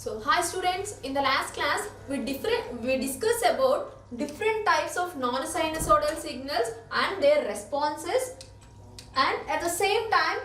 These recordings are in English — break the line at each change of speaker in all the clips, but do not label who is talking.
So hi students, in the last class we discussed about different types of non-sinusoidal signals and their responses, and at the same time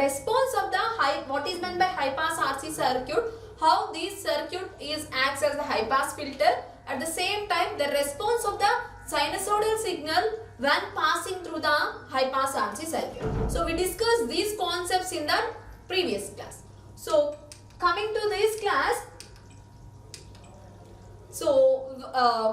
response of the what is meant by high pass RC circuit, how this circuit acts as the high pass filter, at the same time the response of the sinusoidal signal when passing through the high pass RC circuit. So we discussed these concepts in the previous class. So coming to this class,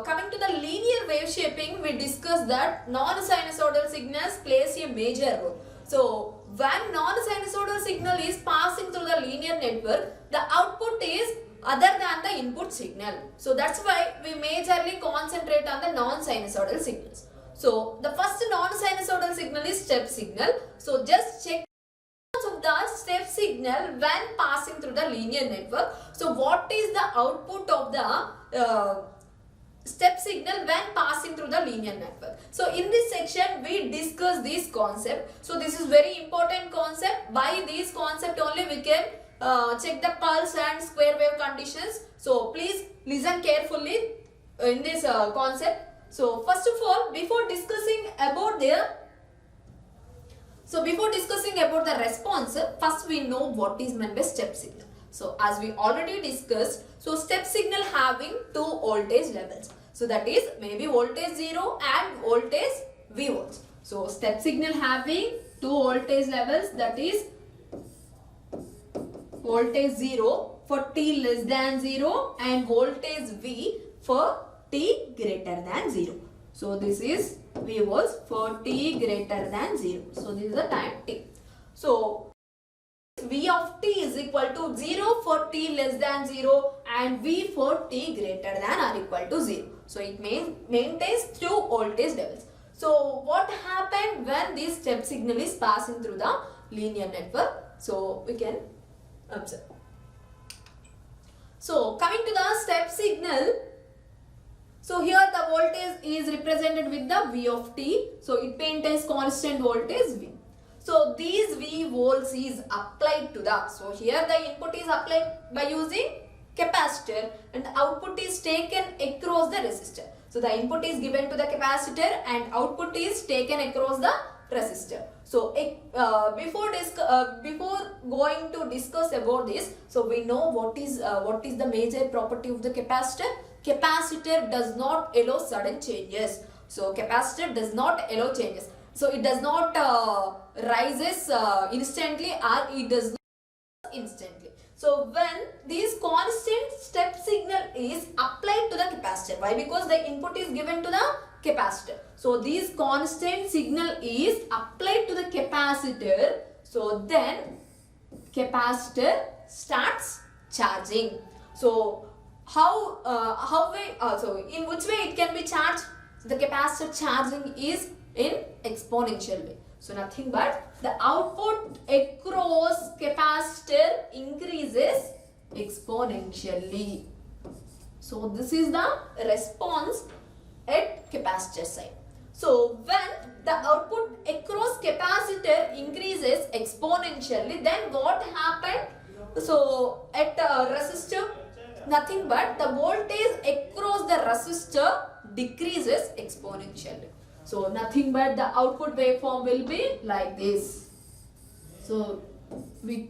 coming to the linear wave shaping, we discussed that non-sinusoidal signals plays a major role. So when non-sinusoidal signal is passing through the linear network, the output is other than the input signal. So that's why we majorly concentrate on the non-sinusoidal signals. So the first non-sinusoidal signal is step signal. So just check of the step signal when passing through the linear network. So what is the output of the step signal when passing through the linear network? So in this section we discuss this concept. So this is very important concept. By this concept only we can check the pulse and square wave conditions. So please listen carefully in this concept. So first of all, before discussing about the response, first we know what is meant by step signal. So as we already discussed, so step signal having two voltage levels. So that is maybe voltage 0 and voltage V volts. So step signal having two voltage levels, that is voltage 0 for t less than 0 and voltage V for t greater than 0. So this is V volts for t greater than 0. So this is the time t. So V of t is equal to 0 for t less than 0 and V for t greater than or equal to 0. So it maintains two voltage levels. So what happened when this step signal is passing through the linear network? So we can observe. So coming to the step signal, so here the voltage is represented with the V of t. So it maintains constant voltage V. So these V volts is applied to the, so here the input is applied by using capacitor and the output is taken across the resistor. So the input is given to the capacitor and output is taken across the resistor. So before going to discuss about this, so we know what is the major property of the capacitor. Capacitor does not allow sudden changes. So capacitor does not allow changes. So it does not rises instantly or it does not instantly. So when this constant step signal is applied to the capacitor, why? Because the input is given to the capacitor. So this constant signal is applied to the capacitor. So then capacitor starts charging. So in which way it can be charged? The capacitor charging is in exponential way. So nothing but the output across capacitor increases exponentially. So this is the response at capacitor side. So when the output across capacitor increases exponentially, then what happened? So at resistor, nothing but the voltage across the resistor decreases exponentially. So nothing but the output waveform will be like this. So we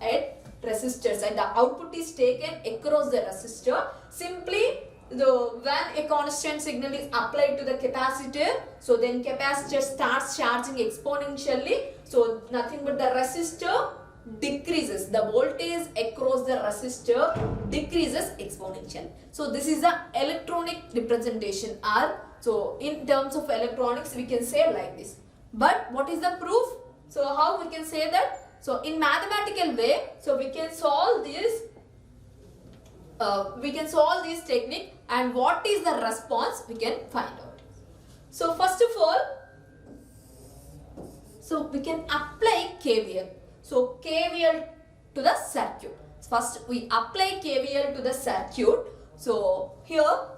at resistors and the output is taken across the resistor. Simply when a constant signal is applied to the capacitor, so then capacitor starts charging exponentially. So nothing but the resistor decreases, the voltage across the resistor decreases exponentially. So this is the electronic representation, or so in terms of electronics we can say like this. But what is the proof? So how we can say that? So in mathematical way, so we can solve this technique, and what is the response we can find out. So first of all, so we can apply KVL. So KVL to the circuit. First we apply KVL to the circuit. So here,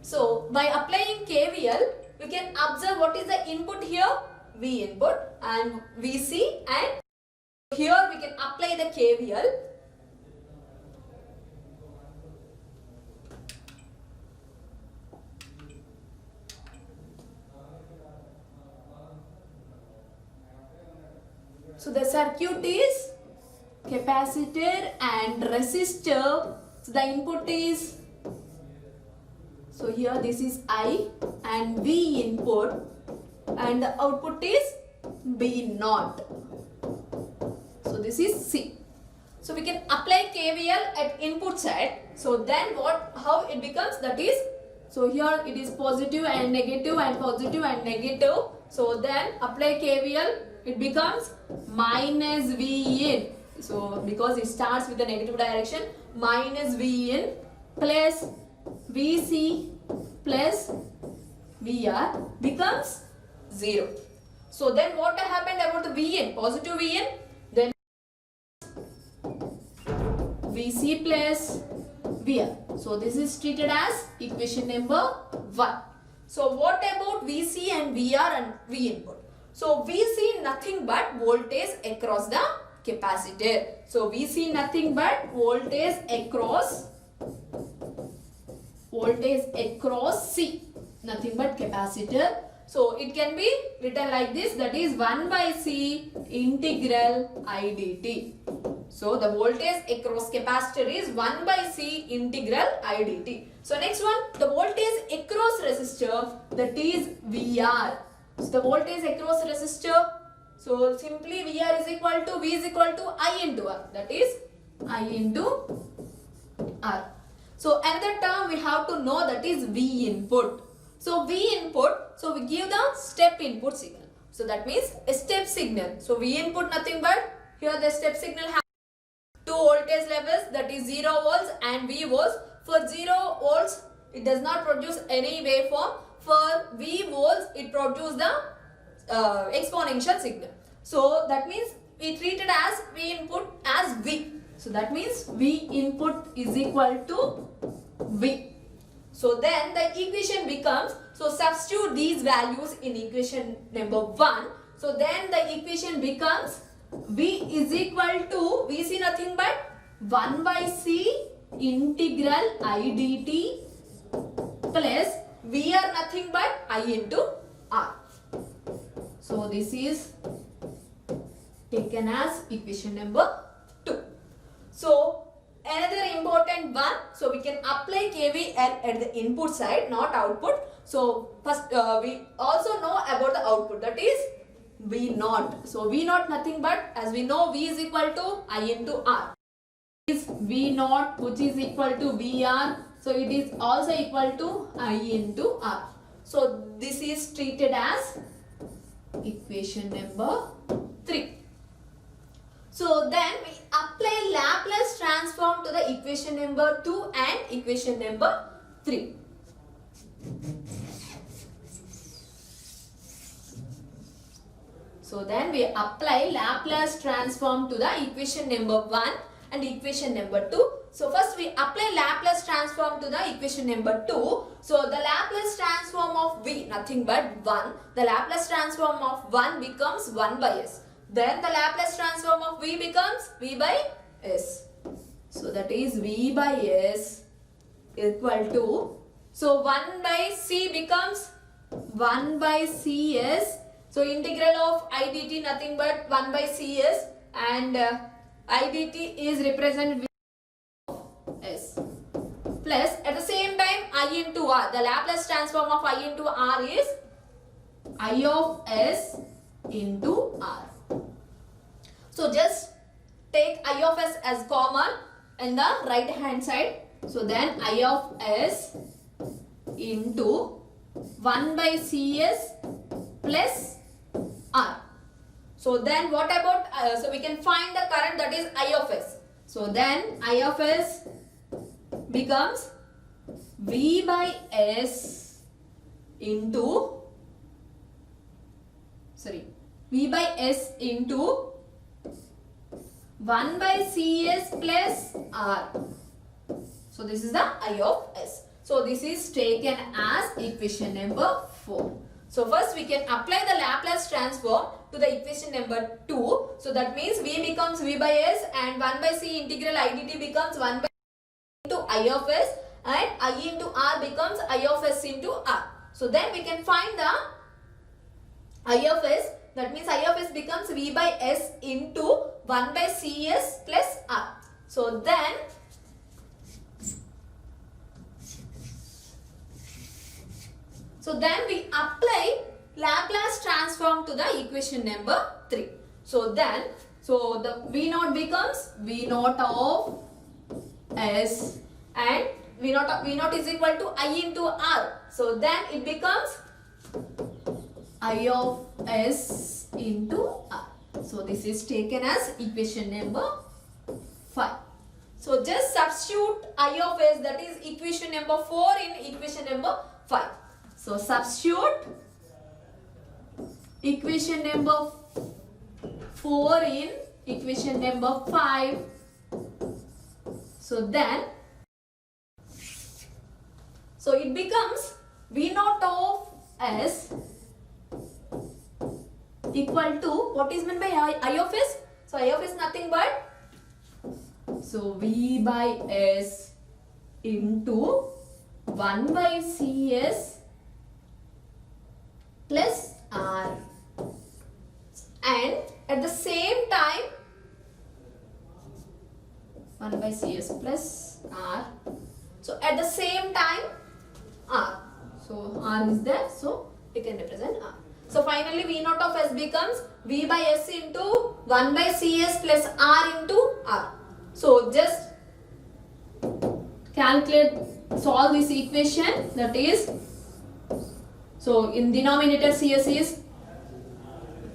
so by applying KVL, we can observe what is the input here, V input and VC and Here we can apply the KVL. So the circuit is capacitor and resistor. So the input is, so here this is I and V input and the output is B naught. So this is C. So we can apply KVL at input side. So then how it becomes, that is, so here it is positive and negative and positive and negative. So then apply KVL, it becomes minus V in. So because it starts with the negative direction, minus V in plus VC plus VR becomes 0. So then what happened about the V in? Positive V in, then VC plus VR. So this is treated as equation number 1. So what about VC and VR and V input? So VC nothing but voltage across the capacitor. So VC nothing but voltage across C, nothing but capacitor. So it can be written like this, that is 1 by C integral I dt. So the voltage across capacitor is 1 by C integral I dt. So next one, the voltage across resistor, that is VR. So the voltage across resistor, so simply VR is equal to, V is equal to I into R, that is I into R. So another term we have to know, that is V input. So V input, so we give the step input signal. So that means a step signal. So V input nothing but, here the step signal has 2 voltage levels, that is 0 volts and V volts. For 0 volts, it does not produce any waveform. For V volts, it produces the exponential signal. So that means we treat it as V input as V. So that means V input is equal to V. So then the equation becomes, so substitute these values in equation number 1. So then the equation becomes V is equal to, VC nothing but 1 by C integral I dt plus VR nothing but I into R. So this is taken as equation number 2. So another important one, so we can apply KVL at the input side, not output. So first we also know about the output, that is V naught. So V naught nothing but, as we know, V is equal to I into R. Is V naught which is equal to VR. So it is also equal to I into R. So this is treated as equation number 3. So then we apply Laplace transform to the equation number 2 and equation number 3. So then we apply Laplace transform to the equation number 1 and equation number 2. So first we apply Laplace transform to the equation number 2. So the Laplace transform of V nothing but 1. The Laplace transform of 1 becomes 1 by S. Then the Laplace transform of V becomes V by S. So that is V by S equal to, so 1 by C becomes 1 by CS. So integral of I dt nothing but 1 by CS and I dt is represented with S plus at the same time I into R. The Laplace transform of I into R is I of S into R. So just take I of S as common in the right hand side. So then I of S into 1 by CS plus R. So then what about, so we can find the current, that is I of S. So then I of S becomes V by S into, V by S into 1 by CS plus R. So this is the I of S. So this is taken as equation number 4. So first we can apply the Laplace transform to the equation number 2. So that means v becomes v by s and 1 by c integral I dt becomes 1 by into I of s and I into r becomes I of s into r. So then we can find the I of s. That means I of s becomes v by s into 1 by cs plus r. So then we apply Laplace transform to the equation number 3. So the v naught becomes v naught of s and v naught is equal to I into r. So then it becomes I of s into r. So this is taken as equation number 5. So just substitute I of s, that is equation number 4 in equation number 5. So substitute equation number 4 in equation number 5. So it becomes v naught of s equal to, what is meant by I of s? So I of s nothing but, so v by s into 1 by cs plus r, and at the same time 1 by cs plus r. So at the same time r. So r is there, so we can represent r. So finally v naught of s becomes v by s into 1 by cs plus r into r. So just solve this equation, that is, so in denominator cs is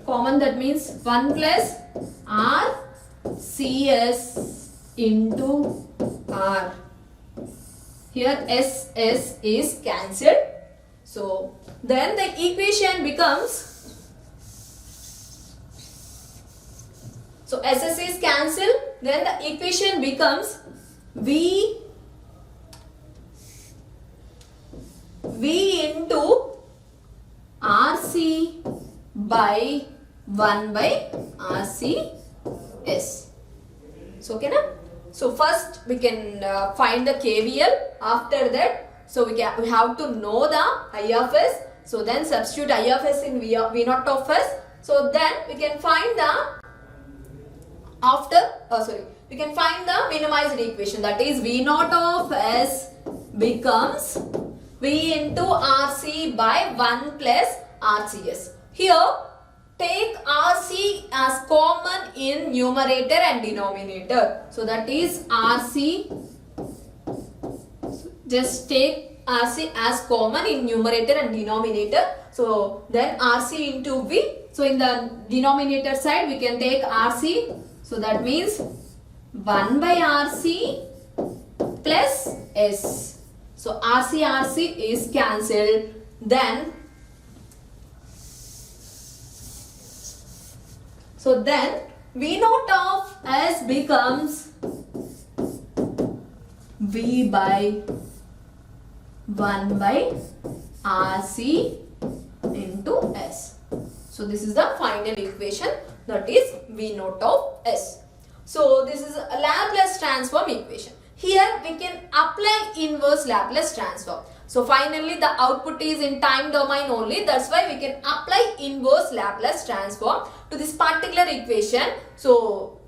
common, that means 1 plus r cs into r. Here s is cancelled. So then the equation becomes, so ss is cancelled, then the equation becomes v into rc by 1 by rcs. So okay na? So first we can find the KVL. After that, so we have to know the I of s. So then substitute I of s in v naught of s. So then we can find the we can find the minimized equation, that is v naught of s becomes v into rc by 1 plus rcs. Here take rc as common in numerator and denominator. So that is rc, just take rc as common in numerator and denominator. So then rc into v. So in the denominator side we can take rc. So that means 1 by rc plus s. So rc is cancelled. Then v naught of s becomes v by 1 by rc into s. So this is the final equation, that is v naught of s. So this is a Laplace transform equation. Here we can apply inverse Laplace transform. So finally the output is in time domain only, that's why we can apply inverse Laplace transform to this particular equation. So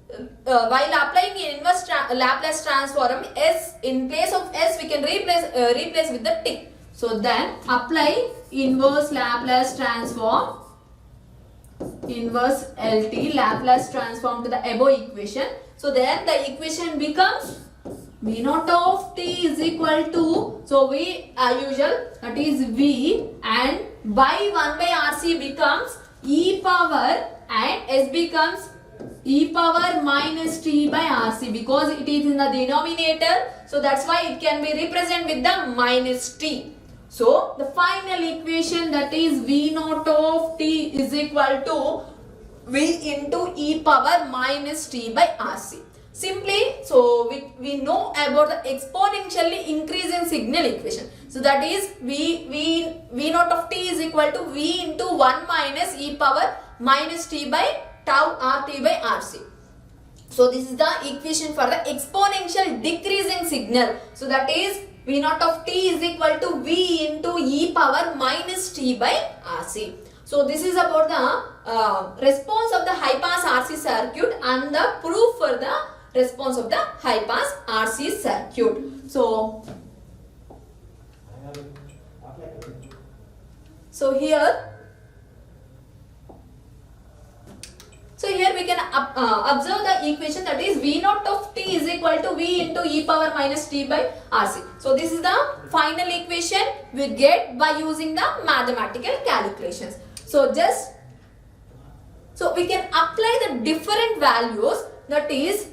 while applying inverse Laplace transform, s in place of s we can replace with the tick. So then apply inverse Laplace transform, inverse LT Laplace transform to the above equation. So then the equation becomes v naught of t is equal to, so v usual, that is v, and by 1 by rc becomes e power, and s becomes e power minus t by rc, because it is in the denominator. So that's why it can be represented with the minus t. So the final equation, that is v naught of t is equal to v into e power minus t by rc. Simply, so we know about the exponentially increasing signal equation. So that is v naught of t is equal to v into 1 minus e power minus t by tau RT by RC. So this is the equation for the exponential decreasing signal. So that is V naught of t is equal to V into e power minus t by RC. So this is about the response of the high pass RC circuit and the proof for the response of the high pass RC circuit. So here we can observe the equation, that is V naught of t is equal to V into e power minus t by RC. So this is the final equation we get by using the mathematical calculations. So we can apply the different values, that is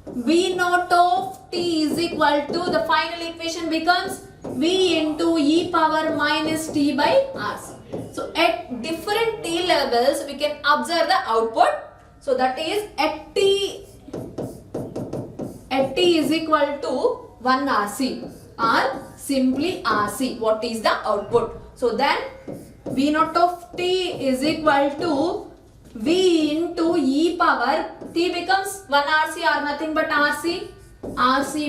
V naught of t is equal to, the final equation becomes V into e power minus t by RC. So at different t levels we can observe the output. So that is at t is equal to 1 RC or simply RC. What is the output? So then V naught of t is equal to V into e power, t becomes 1 RC or nothing but RC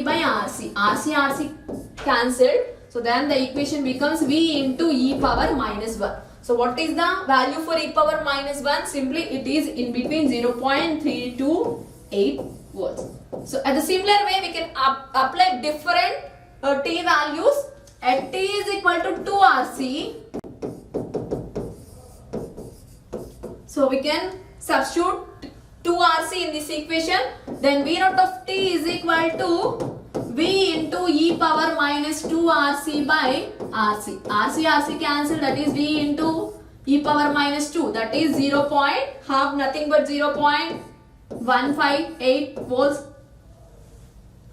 by RC. RC cancelled. So then the equation becomes V into e power minus 1. So what is the value for e power minus 1? Simply it is in between 0.328 volts. So at the similar way we can apply different t values. At t is equal to 2 RC. So we can substitute 2 RC in this equation. Then V naught of t is equal to V into e power minus 2 RC by RC. RC cancelled, that is V into e power minus 2, that is 0. Half nothing but 0.158 volts.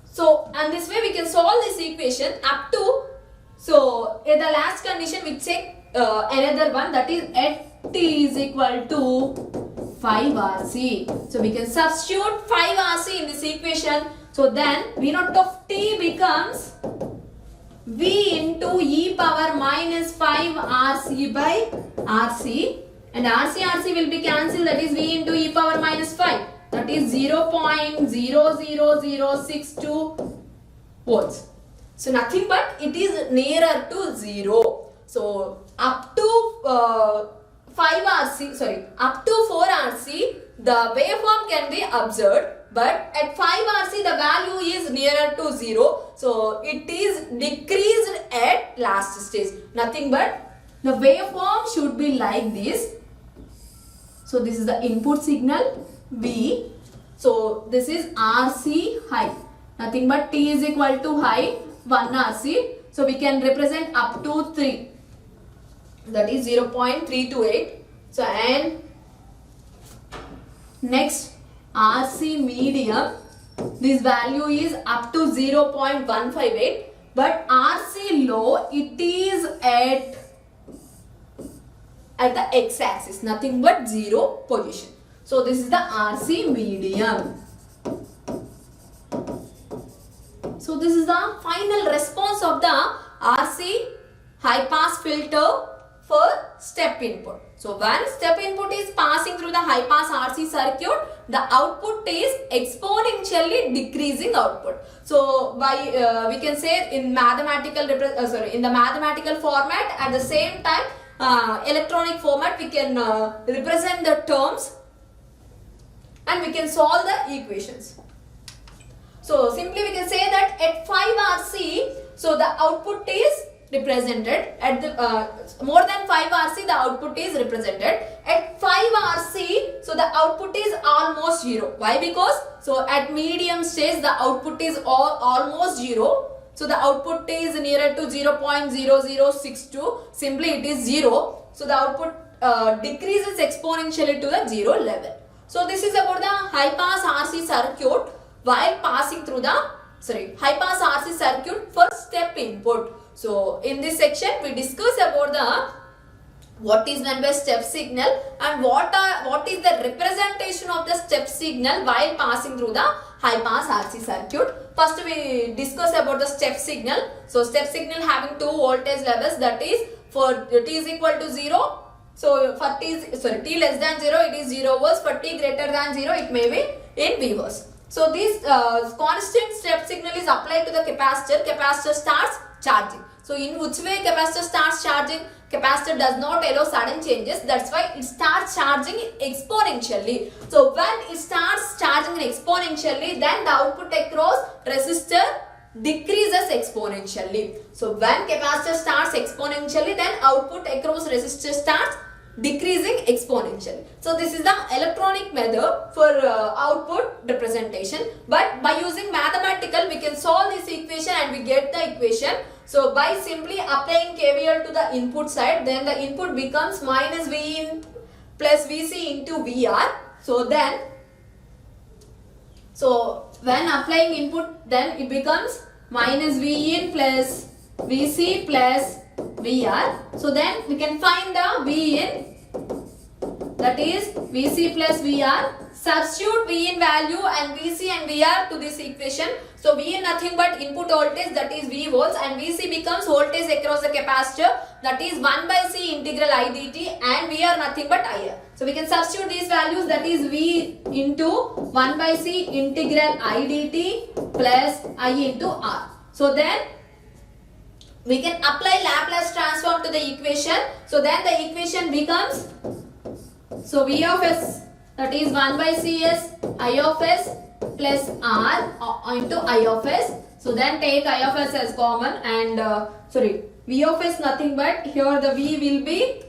So and this way we can solve this equation up to, so in the last condition we check another one, that is at t is equal to 5 RC. So we can substitute 5 RC in this equation. So then V naught of t becomes V into e power minus 5 RC by RC, and RC will be cancelled, that is V into e power minus 5, that is 0.00062 volts. So nothing but it is nearer to 0. So up to 4 RC the waveform can be observed, but at 5 RC the value is nearer to 0. So it is decreased at last stage. Nothing but the waveform should be like this. So this is the input signal V. So this is RC high. Nothing but t is equal to high 1 RC. So we can represent up to 3. That is 0.328. So and next RC medium, this value is up to 0.158, but RC low, it is at the x-axis, nothing but 0 position. So this is the RC medium. So this is the final response of the RC high pass filter for step input. So when step input is passing through the high pass RC circuit, the output is exponentially decreasing output. So by we can say in mathematical in the mathematical format, at the same time electronic format, we can represent the terms and we can solve the equations. So simply we can say that at 5 RC, so the output is represented at the more than 5 RC, the output is represented. At 5 RC, so the output is almost 0. Why? Because so at medium stage the output is almost 0. So the output is nearer to 0.0062. Simply it is 0. So the output decreases exponentially to the 0 level. So this is about the high pass RC circuit while passing through the high pass RC circuit for step input. So in this section we discuss about the what is meant by step signal and what is the representation of the step signal while passing through the high pass RC circuit. First we discuss about the step signal. So step signal having two voltage levels, that is for t is equal to 0, So for t less than 0 it is 0 volts, for t greater than 0 it may be in V volts. So this constant step signal is applied to the capacitor. Capacitor starts charging. So in which way capacitor starts charging? Capacitor does not allow sudden changes. That's why it starts charging exponentially. So when it starts charging exponentially, then the output across resistor decreases exponentially. So when capacitor starts exponentially, then output across resistor starts decreasing exponentially. So this is the electronic method for output representation. But by using mathematical, we can solve this equation and we get the equation. So by simply applying KVL to the input side, then the input becomes minus V in plus VC into VR. So when applying input, then it becomes minus V in plus VC plus VR. So then we can find the V in, that is VC plus VR. Substitute V in value and VC and VR to this equation. So V in nothing but input voltage, that is V volts, and VC becomes voltage across the capacitor, that is 1 by C integral I dt, and VR nothing but IR. So we can substitute these values, that is V into 1 by C integral I dt plus I into R. So then we can apply Laplace transform to the equation. So then the equation becomes, so V of S, that is 1 by Cs I of S plus R into I of S. So then take I of S as common, and V of S nothing but, here the V will be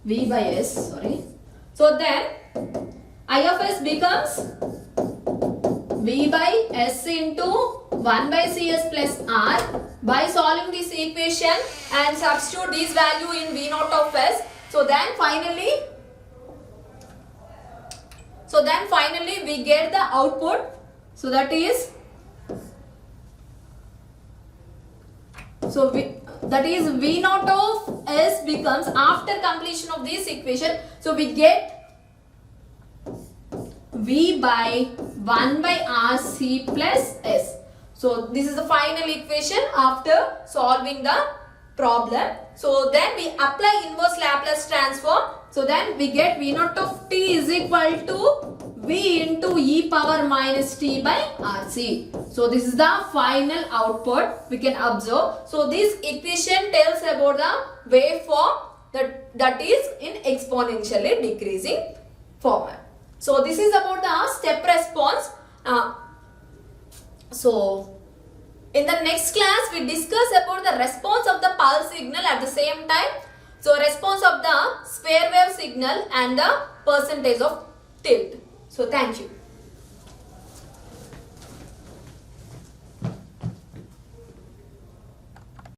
V by S, So then I of S becomes V by S into 1 by Cs plus R. By solving this equation and substitute this value in V naught of S, so then finally we get the output. So that is, V naught of S becomes, after completion of this equation, so we get V by 1 by RC plus S. So this is the final equation after solving the problem. So then we apply inverse Laplace transform. So then we get V naught of t is equal to V into e power minus t by RC. So this is the final output we can observe. So this equation tells about the waveform that is in exponentially decreasing format. So this is about the step response. So in the next class we discuss about the response of the pulse signal at the same time. So response of the square wave signal and the percentage of tilt. So thank you.